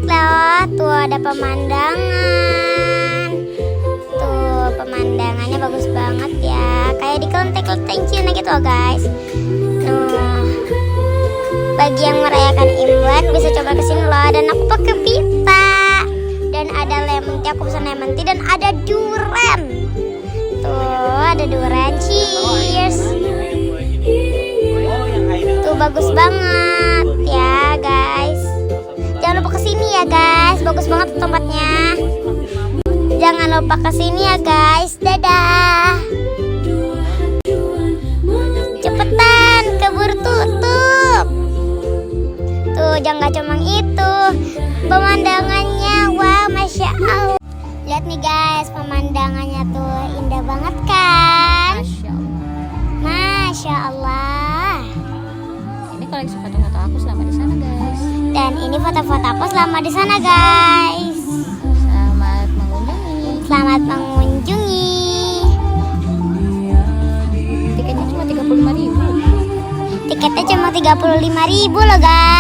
loh. Tuh ada pemandangan. Tuh pemandangannya bagus banget ya. Kayak di kelenteng-kelenteng Cina gitu loh guys. Bagi yang merayakan Imlek bisa coba kesini loh. Dan aku pakai pita. Dan ada lemon tea, aku pesan lemon tea. Dan ada durian. Tuh ada durian. Cheers. Tuh bagus banget ya guys. Jangan lupa kesini ya guys. Bagus banget tempatnya. Jangan lupa kesini ya guys. Dadah. Cepetan keburu tutup. Tuh jangan cuma itu, pemandangannya wow, masya Allah. Lihat nih guys, pemandangannya tuh indah banget kan? Masya Allah. Ini koleksi foto-foto aku selama di sana guys. Dan ini foto-foto aku selama di sana guys. Selamat mengunjungi. Selamat mengunjungi. Tiketnya cuma 35.000. Tiketnya cuma 35.000 loh guys.